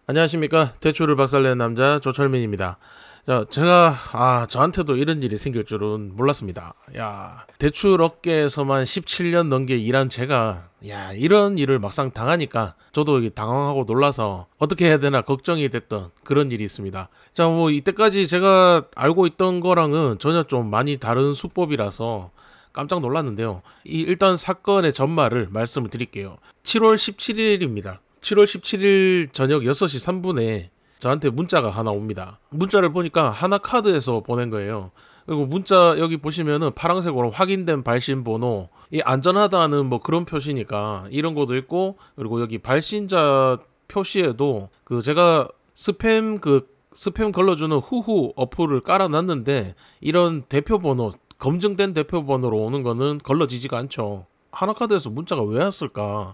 안녕하십니까. 대출을 박살내는 남자 조철민입니다. 제가 저한테도 이런 일이 생길 줄은 몰랐습니다. 대출 업계에서만 17년 넘게 일한 제가 이런 일을 막상 당하니까 저도 당황하고 놀라서 어떻게 해야 되나 걱정이 됐던 그런 일이 있습니다. 이때까지 제가 알고 있던 거랑은 전혀 좀 많이 다른 수법이라서 깜짝 놀랐는데요. 일단 사건의 전말을 말씀을 드릴게요. 7월 17일입니다. 7월 17일 저녁 6시 3분에 저한테 문자가 하나 옵니다. 문자를 보니까 하나카드에서 보낸 거예요. 그리고 문자 여기 보시면은 파란색으로 확인된 발신 번호, 이 안전하다는 뭐 그런 표시니까 이런 것도 있고, 그리고 여기 발신자 표시에도 제가 스팸 걸러주는 후후 어플을 깔아놨는데 이런 대표 번호, 검증된 대표 번호로 오는 거는 걸러지지가 않죠. 하나카드에서 문자가 왜 왔을까?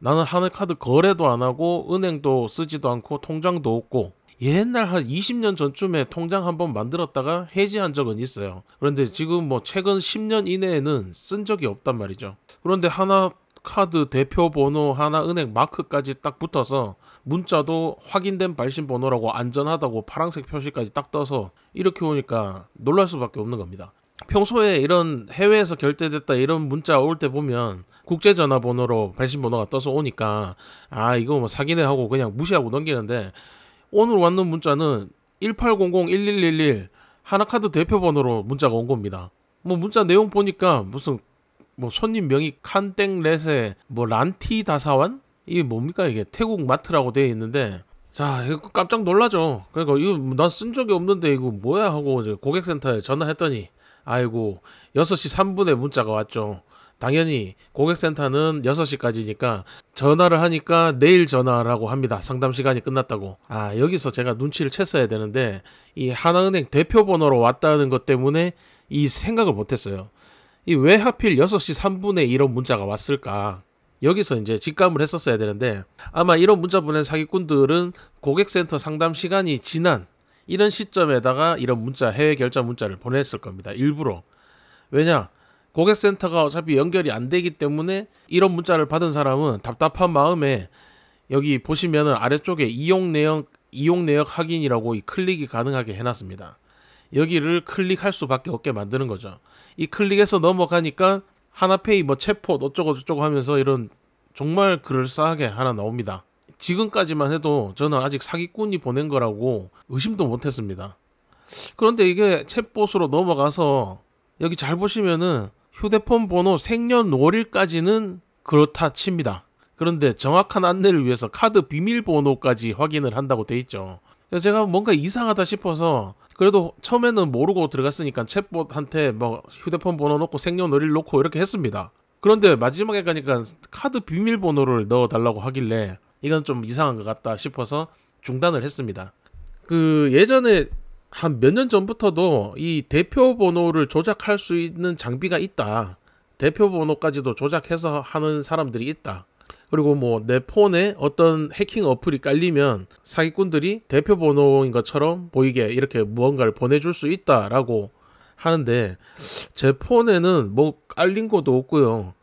나는 하나카드 거래도 안 하고 은행도 쓰지도 않고 통장도 없고 옛날 한 20년 전쯤에 통장 한번 만들었다가 해지한 적은 있어요. 그런데 지금 뭐 최근 10년 이내에는 쓴 적이 없단 말이죠. 그런데 하나카드 대표 번호, 하나은행 마크까지 딱 붙어서 문자도 확인된 발신 번호라고 안전하다고 파란색 표시까지 딱 떠서 이렇게 오니까 놀랄 수밖에 없는 겁니다. 평소에 이런 해외에서 결제됐다 이런 문자 올 때 보면 국제전화번호로 발신번호가 떠서 오니까 이거 뭐 사기네 하고 그냥 무시하고 넘기는데, 오늘 왔는 문자는 1800-1111 하나카드 대표번호로 문자가 온 겁니다. 뭐 문자 내용 보니까 무슨 뭐 손님 명의 칸땡렛에 뭐 란티 다사완? 이게 뭡니까? 이게 태국 마트라고 되어 있는데, 이거 깜짝 놀라죠. 그러니까 이거 난 쓴 적이 없는데 이거 뭐야 하고 이제 고객센터에 전화했더니 아이고 6시 3분에 문자가 왔죠. 당연히 고객센터는 6시까지니까 전화를 하니까 내일 전화라고 합니다. 상담 시간이 끝났다고. 여기서 제가 눈치를 챘어야 되는데 이 하나은행 대표 번호로 왔다는 것 때문에 이 생각을 못했어요. 이 왜 하필 6시 3분에 이런 문자가 왔을까? 여기서 이제 직감을 했었어야 되는데, 아마 이런 문자 보낸 사기꾼들은 고객센터 상담 시간이 지난 이런 시점에다가 이런 문자, 해외 결제 문자를 보냈을 겁니다. 일부러. 왜냐? 고객센터가 어차피 연결이 안 되기 때문에 이런 문자를 받은 사람은 답답한 마음에 여기 보시면은 아래쪽에 이용 내역 확인이라고 이 클릭이 가능하게 해놨습니다. 여기를 클릭할 수밖에 없게 만드는 거죠. 이 클릭해서 넘어가니까 하나페이 뭐 챗폿 어쩌고 저쩌고 하면서 이런 정말 그럴싸하게 하나 나옵니다. 지금까지만 해도 저는 아직 사기꾼이 보낸 거라고 의심도 못했습니다. 그런데 이게 챗봇으로 넘어가서 여기 잘 보시면은 휴대폰 번호 생년월일까지는 그렇다 칩니다. 그런데 정확한 안내를 위해서 카드 비밀번호까지 확인을 한다고 돼 있죠. 그래서 제가 뭔가 이상하다 싶어서 그래도 처음에는 모르고 들어갔으니까 챗봇한테 뭐 휴대폰 번호 넣고 생년월일 넣고 이렇게 했습니다. 그런데 마지막에 가니까 카드 비밀번호를 넣어달라고 하길래 이건 좀 이상한 것 같다 싶어서 중단을 했습니다. 예전에 한 몇 년 전부터도 이 대표 번호를 조작할 수 있는 장비가 있다. 대표 번호까지도 조작해서 하는 사람들이 있다. 그리고 뭐 내 폰에 어떤 해킹 어플이 깔리면 사기꾼들이 대표 번호인 것처럼 보이게 이렇게 무언가를 보내줄 수 있다라고 하는데, 제 폰에는 뭐 깔린 것도 없고요.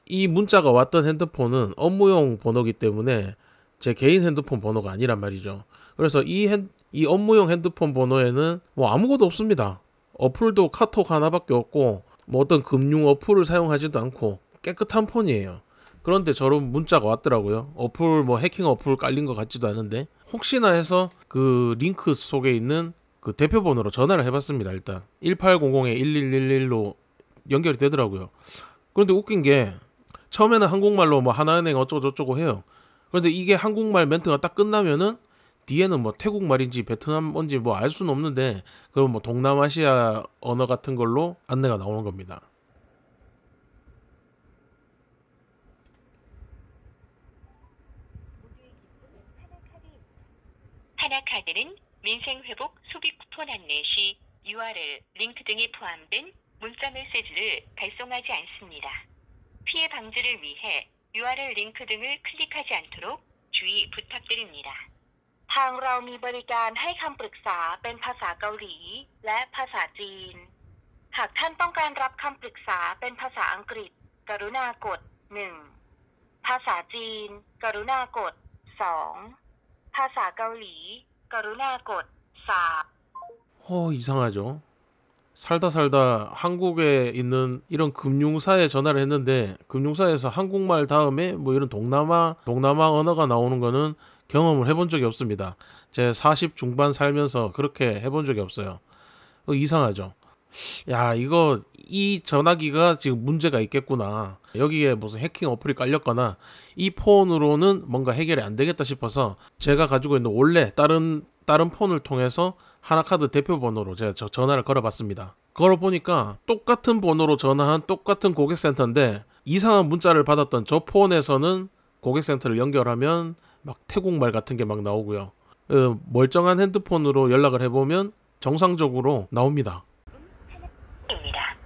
이 문자가 왔던 핸드폰은 업무용 번호기 때문에 제 개인 핸드폰 번호가 아니란 말이죠. 그래서 이 업무용 핸드폰 번호에는 뭐 아무것도 없습니다. 어플도 카톡 하나밖에 없고 뭐 어떤 금융 어플을 사용하지도 않고 깨끗한 폰이에요. 그런데 저런 문자가 왔더라고요. 어플 뭐 해킹 어플 깔린 것 같지도 않은데, 혹시나 해서 그 링크 속에 있는 그 대표 번호로 전화를 해봤습니다. 일단 1800-1111로 연결이 되더라고요. 그런데 웃긴 게 처음에는 한국말로 뭐 하나은행 어쩌고저쩌고 해요. 그런데 이게 한국말 멘트가 딱 끝나면은 뒤에는 뭐 태국말인지 베트남어인지 뭐 알 수는 없는데 그럼 뭐 동남아시아 언어 같은 걸로 안내가 나오는 겁니다. 하나카드는 민생회복 소비 쿠폰 안내 시 URL, 링크 등이 포함된 문자 메시지를 발송하지 않습니다. 피해 방지를 위해 URL, 링크 등을 클릭하지 않도록 주의 부탁드립니다. ทางเรามีบริการให้คำปรึกษาเป็นภาษาเกาหลีและภาษาจีน หากท่านต้องการรับคำปรึกษาเป็นภาษาอังกฤษกรุณากด 1 ภาษาจีนกรุณากด 2 ภาษาเกาหลีกรุณากด3 이상하죠. 살다 살다 한국에 있는 이런 금융사에 전화를 했는데 금융사에서 한국말 다음에 뭐 이런 동남아 언어가 나오는 거는 경험을 해본 적이 없습니다. 제 40 중반 살면서 그렇게 해본 적이 없어요. 이상하죠. 야, 이 전화기가 지금 문제가 있겠구나. 여기에 무슨 해킹 어플이 깔렸거나 이 폰으로는 뭔가 해결이 안 되겠다 싶어서 제가 가지고 있는 원래 다른 폰을 통해서 하나카드 대표 번호로 제가 전화를 걸어봤습니다. 걸어보니까 똑같은 번호로 전화한 똑같은 고객센터인데 이상한 문자를 받았던 저 폰에서는 고객센터를 연결하면 막 태국말 같은 게 막 나오고요. 멀쩡한 핸드폰으로 연락을 해보면 정상적으로 나옵니다. 입니다.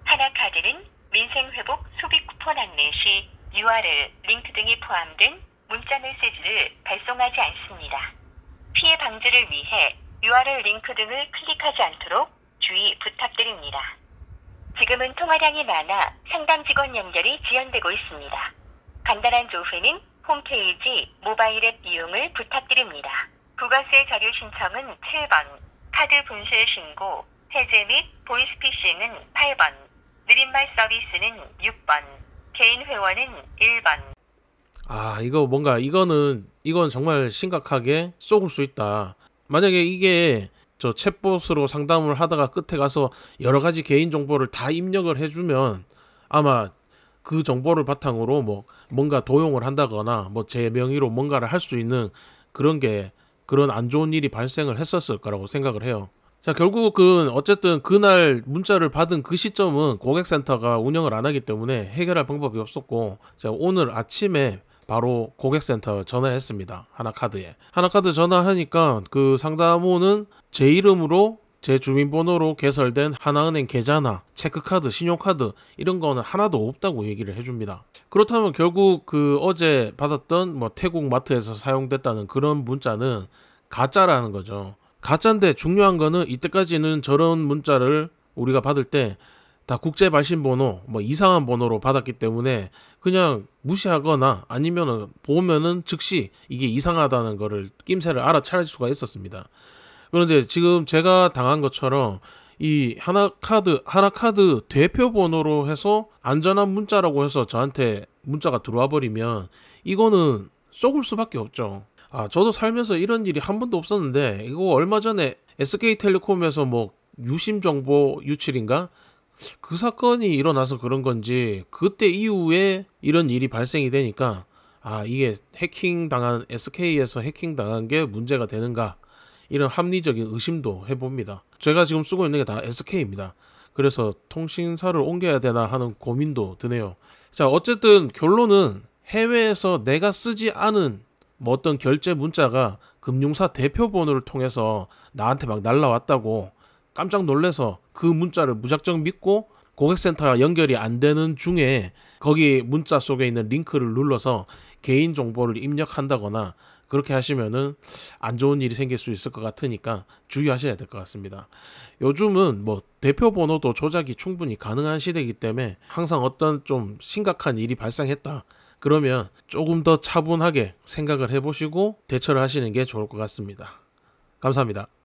하나카드는 민생회복 소비 쿠폰 안내 시 URL, 링크 등이 포함된 문자 메시지를 발송하지 않습니다. 피해 방지를 위해 URL 링크 등을 클릭하지 않도록 주의 부탁드립니다. 지금은 통화량이 많아 상담 직원 연결이 지연되고 있습니다. 간단한 조회는 홈페이지, 모바일 앱 이용을 부탁드립니다. 부가세 자료 신청은 7번, 카드 분실 신고, 해제 및 보이스피싱은 8번, 느린말 서비스는 6번, 개인 회원은 1번. 이건 정말 심각하게 속을 수 있다. 만약에 이게 저 챗봇으로 상담을 하다가 끝에 가서 여러 가지 개인 정보를 다 입력을 해주면 아마 그 정보를 바탕으로 뭐 뭔가 도용을 한다거나 뭐 제 명의로 뭔가를 할 수 있는 그런 안 좋은 일이 발생을 했었을 거라고 생각을 해요. 자, 결국은 어쨌든 그날 문자를 받은 그 시점은 고객센터가 운영을 안 하기 때문에 해결할 방법이 없었고 제가 오늘 아침에 바로 고객센터 전화했습니다. 하나카드에. 하나카드 전화하니까 그 상담원은 제 이름으로 제 주민번호로 개설된 하나은행 계좌나 체크카드, 신용카드 이런 거는 하나도 없다고 얘기를 해줍니다. 그렇다면 결국 그 어제 받았던 뭐 태국 마트에서 사용됐다는 그런 문자는 가짜라는 거죠. 가짜인데 중요한 거는 이때까지는 저런 문자를 우리가 받을 때 다 국제 발신 번호, 뭐 이상한 번호로 받았기 때문에 그냥 무시하거나 아니면은 보면은 즉시 이게 이상하다는 거를 낌새를 알아차릴 수가 있었습니다. 그런데 지금 제가 당한 것처럼 이 하나카드 대표 번호로 해서 안전한 문자라고 해서 저한테 문자가 들어와 버리면 이거는 속을 수밖에 없죠. 저도 살면서 이런 일이 한 번도 없었는데 이거 얼마 전에 SK텔레콤에서 뭐 유심 정보 유출인가? 그 사건이 일어나서 그런 건지 그때 이후에 이런 일이 발생이 되니까 이게 SK에서 해킹당한 게 문제가 되는가 이런 합리적인 의심도 해봅니다. 제가 지금 쓰고 있는 게 다 SK입니다. 그래서 통신사를 옮겨야 되나 하는 고민도 드네요. 자, 어쨌든 결론은 해외에서 내가 쓰지 않은 뭐 어떤 결제 문자가 금융사 대표 번호를 통해서 나한테 막 날라왔다고 깜짝 놀래서 그 문자를 무작정 믿고 고객센터가 연결이 안 되는 중에 거기 문자 속에 있는 링크를 눌러서 개인 정보를 입력한다거나 그렇게 하시면은 안 좋은 일이 생길 수 있을 것 같으니까 주의하셔야 될 것 같습니다. 요즘은 뭐 대표 번호도 조작이 충분히 가능한 시대이기 때문에 항상 어떤 좀 심각한 일이 발생했다. 그러면 조금 더 차분하게 생각을 해보시고 대처를 하시는 게 좋을 것 같습니다. 감사합니다.